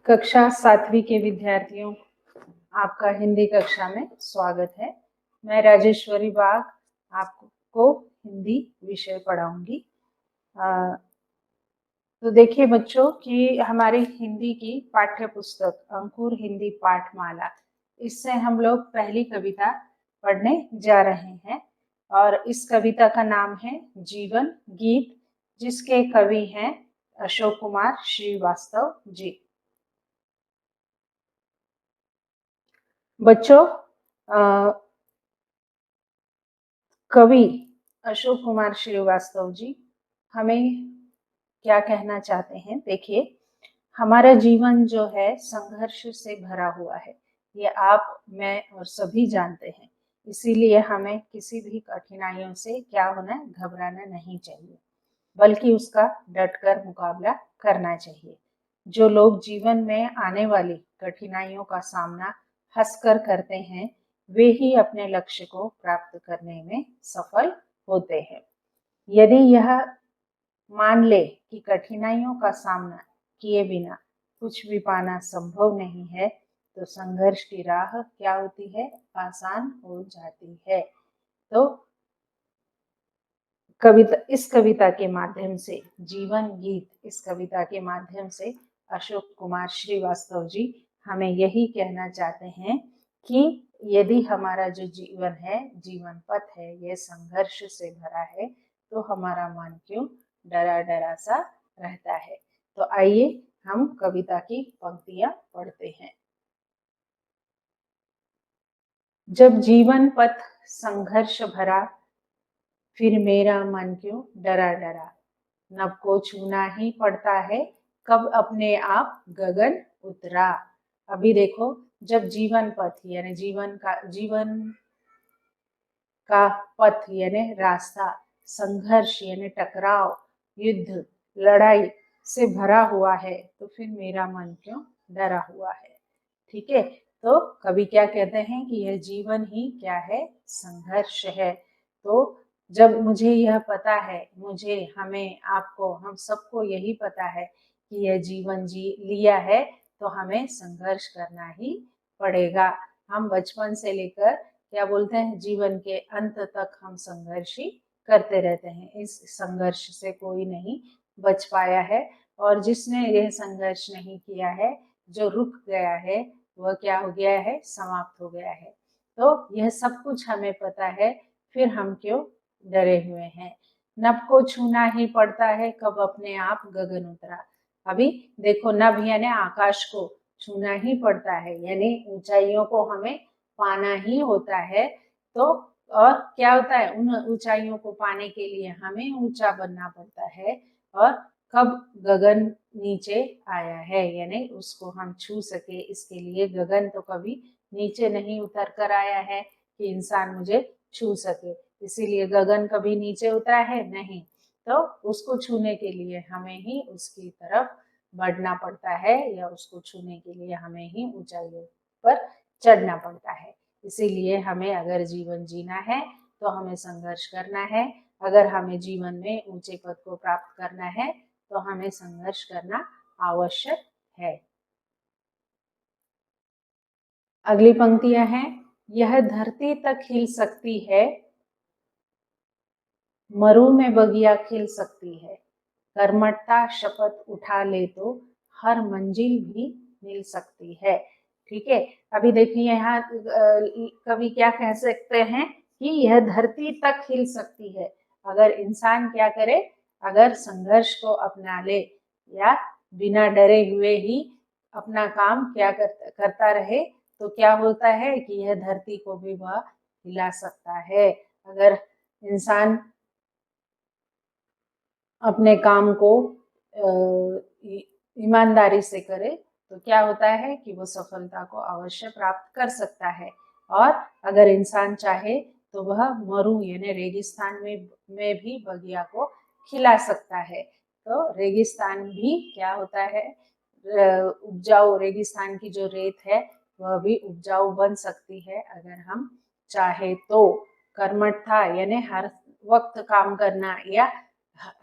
कक्षा 7वीं के विद्यार्थियों, आपका हिंदी कक्षा में स्वागत है। मैं राजेश्वरी बाग आपको हिंदी विषय पढ़ाऊंगी। तो देखिए बच्चों कि हमारी हिंदी की पाठ्य पुस्तक अंकुर हिंदी पाठमाला, इससे हम लोग पहली कविता पढ़ने जा रहे हैं और इस कविता का नाम है जीवन गीत, जिसके कवि हैं अशोक कुमार श्रीवास्तव जी। बच्चों, कवि अशोक कुमार श्रीवास्तव जी हमें क्या कहना चाहते हैं। देखिए, हमारा जीवन जो है संघर्ष से भरा हुआ है, ये आप, मैं और सभी जानते हैं। इसीलिए हमें किसी भी कठिनाइयों से क्या होना, घबराना नहीं चाहिए, बल्कि उसका डटकर मुकाबला करना चाहिए। जो लोग जीवन में आने वाली कठिनाइयों का सामना हंसकर करते हैं, वे ही अपने लक्ष्य को प्राप्त करने में सफल होते हैं। यदि यह मान ले कि कठिनाइयों का सामना किए बिना कुछ भी पाना संभव नहीं है, तो संघर्ष की राह क्या होती है, आसान हो जाती है। तो इस कविता के माध्यम से, जीवन गीत इस कविता के माध्यम से अशोक कुमार श्रीवास्तव जी हमें यही कहना चाहते हैं कि यदि हमारा जो जीवन है, जीवन पथ है, यह संघर्ष से भरा है, तो हमारा मन क्यों डरा डरा सा रहता है। तो आइए हम कविता की पंक्तियां पढ़ते हैं। जब जीवन पथ संघर्ष भरा, फिर मेरा मन क्यों डरा डरा, नभ को छूना ही पड़ता है, कब अपने आप गगन उतरा। अभी देखो, जब जीवन पथ यानी जीवन का पथ यानी रास्ता, संघर्ष यानी टकराव, युद्ध, लड़ाई से भरा हुआ है, तो फिर मेरा मन क्यों डरा हुआ है। ठीक है, तो कवि क्या कहते हैं कि यह जीवन ही क्या है, संघर्ष है। तो जब मुझे यह पता है, मुझे, हमें, आपको, हम सबको यही पता है कि यह जीवन जी लिया है, तो हमें संघर्ष करना ही पड़ेगा। हम बचपन से लेकर क्या बोलते हैं, जीवन के अंत तक हम संघर्ष ही करते रहते हैं। इस संघर्ष से कोई नहीं बच पाया है, और जिसने यह संघर्ष नहीं किया है, जो रुक गया है, वह क्या हो गया है, समाप्त हो गया है। तो यह सब कुछ हमें पता है, फिर हम क्यों डरे हुए हैं। नभ को छूना ही पड़ता है, कब अपने आप गगन उतरा। अभी देखो, नभ यानी आकाश को छूना ही पड़ता है, यानी ऊंचाइयों को हमें पाना ही होता है। तो और क्या होता है, उन ऊंचाइयों को पाने के लिए हमें ऊंचा बनना पड़ता है। और कब गगन नीचे आया है, यानी उसको हम छू सके, इसके लिए गगन तो कभी नीचे नहीं उतर कर आया है कि इंसान मुझे छू सके। इसीलिए गगन कभी नीचे उतरा है नहीं, तो उसको छूने के लिए हमें ही उसकी तरफ बढ़ना पड़ता है, या उसको छूने के लिए हमें ही ऊंचाइयों पर चढ़ना पड़ता है। इसीलिए हमें अगर जीवन जीना है, तो हमें संघर्ष करना है। अगर हमें जीवन में ऊंचे पद को प्राप्त करना है, तो हमें संघर्ष करना आवश्यक है। अगली पंक्तियां हैं, यह धरती तक हिल सकती है, मरु में बगिया खिल सकती है, कर्मठता शपथ उठा ले तो हर मंजिल भी मिल सकती है। ठीक है, अभी देखिए यहाँ कवि क्या कह सकते हैं कि यह धरती तक हिल सकती है। अगर इंसान क्या करे, अगर संघर्ष को अपना ले, या बिना डरे हुए ही अपना काम क्या करता रहे, तो क्या होता है कि यह धरती को भी वह हिला सकता है। अगर इंसान अपने काम को ईमानदारी से करे, तो क्या होता है कि वो सफलता को अवश्य प्राप्त कर सकता है। और अगर इंसान चाहे, तो वह मरु यानी रेगिस्तान में भी बगिया को खिला सकता है। तो रेगिस्तान भी क्या होता है, उपजाऊ, रेगिस्तान की जो रेत है वह भी उपजाऊ बन सकती है, अगर हम चाहे तो। कर्मठता यानी हर वक्त काम करना, या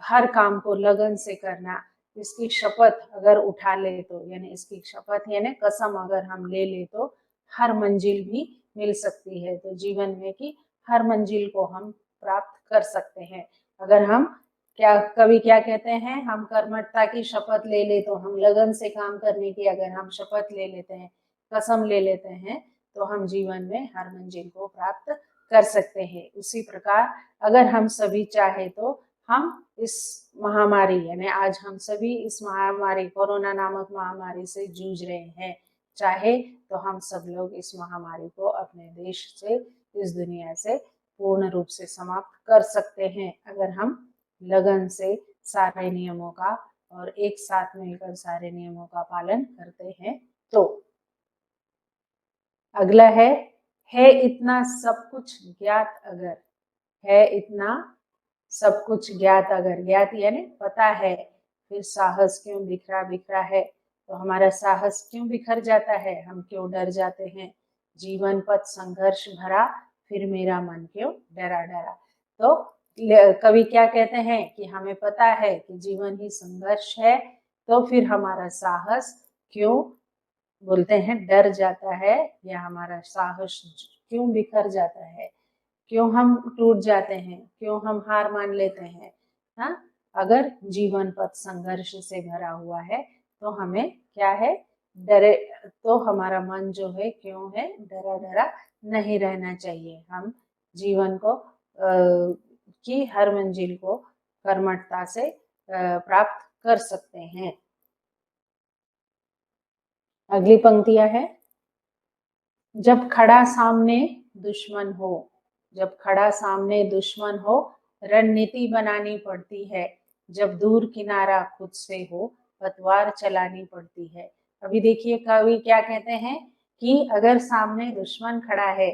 हर काम को लगन से करना, इसकी शपथ अगर उठा ले तो, यानी इसकी शपथ यानी कसम अगर हम ले ले तो हर मंजिल भी मिल सकती है। तो जीवन में की हर मंजिल को हम प्राप्त कर सकते हैं अगर हम कवि क्या कहते हैं, हम कर्मठता की शपथ ले ले तो, हम लगन से काम करने की अगर हम शपथ ले लेते हैं, कसम ले लेते हैं, तो हम जीवन में हर मंजिल को प्राप्त कर सकते हैं। उसी प्रकार अगर हम सभी चाहे तो हम इस महामारी यानी आज हम सभी इस महामारी कोरोना नामक महामारी से जूझ रहे हैं, चाहे तो हम सब लोग इस महामारी को अपने देश से, इस दुनिया से पूर्ण रूप से समाप्त कर सकते हैं अगर हम लगन से सारे नियमों का और एक साथ मिलकर सारे नियमों का पालन करते हैं। तो अगला है इतना सब कुछ ज्ञात अगर, है इतना सब कुछ ज्ञात अगर, ज्ञात यानी पता है, फिर साहस क्यों बिखरा बिखरा है। तो हमारा साहस क्यों बिखर जाता है, हम क्यों डर जाते हैं। जीवन पथ संघर्ष भरा, फिर मेरा मन क्यों डरा डरा। तो कवि क्या कहते हैं कि हमें पता है कि जीवन ही संघर्ष है, तो फिर हमारा साहस क्यों बोलते हैं डर जाता है, या हमारा साहस क्यों बिखर जाता है, क्यों हम टूट जाते हैं, क्यों हम हार मान लेते हैं। हाँ, अगर जीवन पथ संघर्ष से भरा हुआ है तो हमें क्या है, डरे, तो हमारा मन जो है क्यों है डरा डरा नहीं रहना चाहिए। हम जीवन को की हर मंजिल को कर्मठता से प्राप्त कर सकते हैं। अगली पंक्तियां है, जब खड़ा सामने दुश्मन हो, जब खड़ा सामने दुश्मन हो, रणनीति बनानी पड़ती है। जब दूर किनारा खुद से हो, पतवार चलानी पड़ती है। अभी देखिए कवि क्या कहते हैं कि अगर सामने दुश्मन खड़ा है,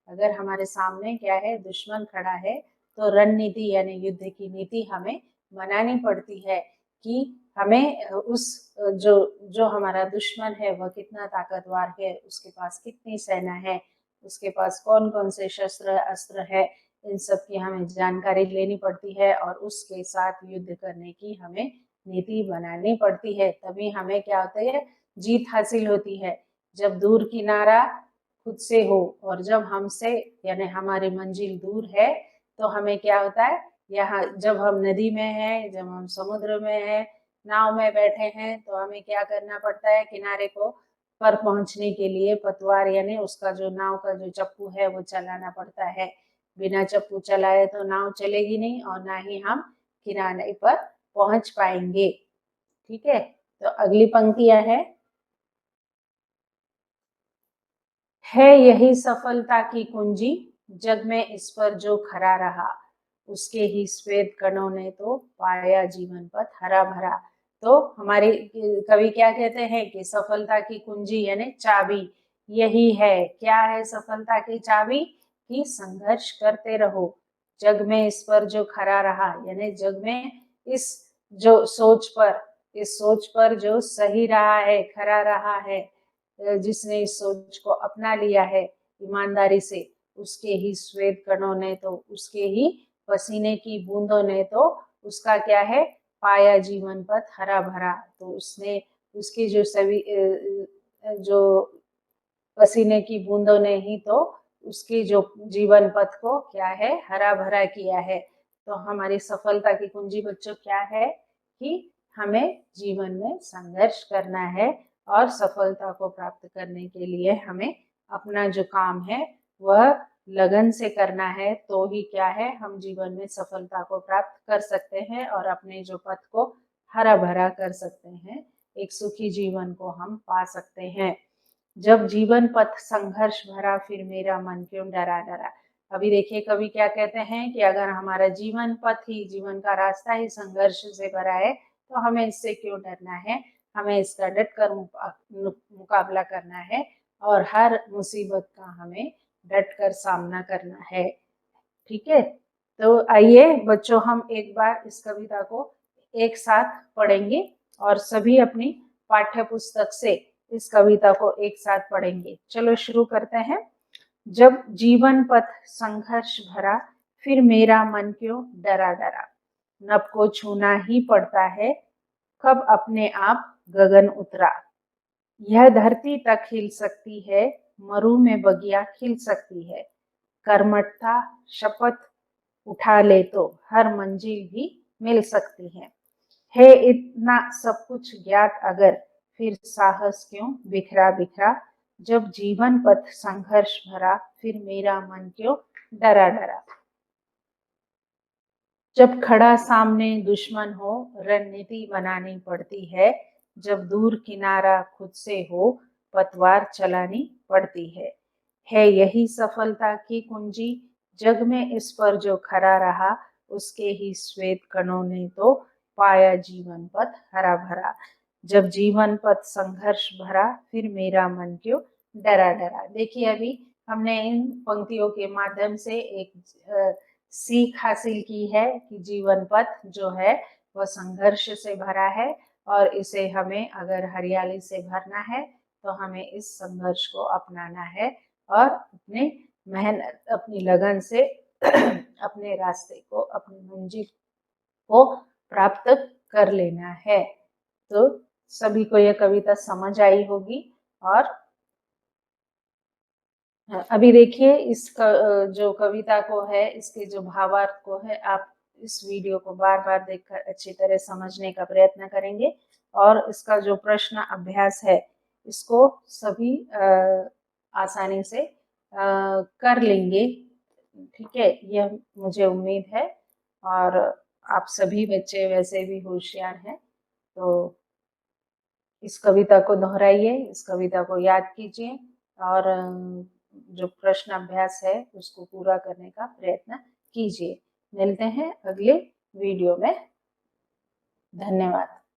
अगर हमारे सामने क्या है दुश्मन खड़ा है, तो रणनीति यानी युद्ध की नीति हमें बनानी पड़ती है कि हमें उस जो जो हमारा दुश्मन है वह कितना ताकतवर है, उसके पास कितनी सेना है, उसके पास कौन कौन से शस्त्र अस्त्र है, इन सब की हमें जानकारी लेनी पड़ती है और उसके साथ युद्ध करने की हमें नीति बनानी पड़ती है। तभी हमें क्या होता है, जीत हासिल होती है। जब दूर किनारा खुद से हो और जब हमसे यानी हमारी मंजिल दूर है, तो हमें क्या होता है, यहाँ जब हम नदी में हैं, जब हम समुद्र में हैं, नाव में बैठे हैं, तो हमें क्या करना पड़ता है, किनारे को पर पहुंचने के लिए पतवार यानी उसका जो नाव का जो चप्पू है वो चलाना पड़ता है। बिना चप्पू चलाए तो नाव चलेगी नहीं और ना ही हम किनारे पर पहुंच पाएंगे। ठीक है, तो अगली पंक्तियां है यही सफलता की कुंजी, जग में इस पर जो खरा रहा, उसके ही श्वेत कणों ने तो पाया जीवन पथ हरा भरा। तो हमारे कवि क्या कहते हैं कि सफलता की कुंजी यानी चाबी यही है। क्या है सफलता की चाबी, कि संघर्ष करते रहो, जग में इस पर जो खरा रहा, यानी जग में इस जो सोच पर, इस सोच पर जो सही रहा है, खरा रहा है, जिसने इस सोच को अपना लिया है ईमानदारी से, उसके ही श्वेत कणों ने तो, उसके ही पसीने की बूंदों ने तो उसका क्या है, पाया जीवन पथ हरा भरा। तो उसने उसकी जो सभी जो पसीने की बूंदों ने ही तो उसकी जो जीवन पथ को क्या है, हरा भरा किया है। तो हमारी सफलता की कुंजी बच्चों क्या है, कि हमें जीवन में संघर्ष करना है और सफलता को प्राप्त करने के लिए हमें अपना जो काम है वह लगन से करना है। तो ही क्या है, हम जीवन में सफलता को प्राप्त कर सकते हैं और अपने जो पथ को हरा भरा कर सकते हैं, एक सुखी जीवन को हम पा सकते हैं। जब जीवन पथ संघर्ष भरा, फिर मेरा मन क्यों डरा डरा। अभी देखिए कवि क्या कहते हैं कि अगर हमारा जीवन पथ ही, जीवन का रास्ता ही संघर्ष से भरा है, तो हमें इससे क्यों डरना है, हमें इसका डट कर मुकाबला करना है और हर मुसीबत का हमें डट कर सामना करना है। ठीक है, तो आइए बच्चों हम एक बार इस कविता को एक साथ पढ़ेंगे और सभी अपनी पाठ्य पुस्तक से इस कविता को एक साथ पढ़ेंगे। चलो शुरू करते हैं। जब जीवन पथ संघर्ष भरा, फिर मेरा मन क्यों डरा डरा, नभ को छूना ही पड़ता है, कब अपने आप गगन उतरा। यह धरती तक हिल सकती है, मरु में बगिया खिल सकती है। कर्मठता शपथ उठा ले तो हर मंजिल भी मिल सकती है इतना सब कुछ ज्ञात अगर, फिर साहस क्यों बिखरा बिखरा। जब जीवन पथ संघर्ष भरा, फिर मेरा मन क्यों डरा डरा। जब खड़ा सामने दुश्मन हो, रणनीति बनानी पड़ती है। जब दूर किनारा खुद से हो, पतवार चलानी पड़ती है यही सफलता की कुंजी। जग में इस पर जो खरा रहा, उसके ही श्वेत कणों ने तो पाया जीवन पथ हरा भरा। जब जीवन पथ संघर्ष भरा, फिर मेरा मन क्यों डरा डरा। देखिए, अभी हमने इन पंक्तियों के माध्यम से एक सीख हासिल की है कि जीवन पथ जो है वह संघर्ष से भरा है, और इसे हमें अगर हरियाली से भरना है तो हमें इस संघर्ष को अपनाना है और अपने मेहनत, अपनी लगन से अपने रास्ते को, अपनी मंजिल को प्राप्त कर लेना है। तो सभी को यह कविता समझ आई होगी। और अभी देखिए, इस जो कविता को है, इसके जो भावार्थ को है, आप इस वीडियो को बार बार देखकर अच्छी तरह समझने का प्रयत्न करेंगे। और इसका जो प्रश्न अभ्यास है, इसको सभी आसानी से कर लेंगे। ठीक है, यह मुझे उम्मीद है। और आप सभी बच्चे वैसे भी होशियार हैं, तो इस कविता को दोहराइए, इस कविता को याद कीजिए, और जो प्रश्न अभ्यास है उसको पूरा करने का प्रयत्न कीजिए। मिलते हैं अगले वीडियो में। धन्यवाद।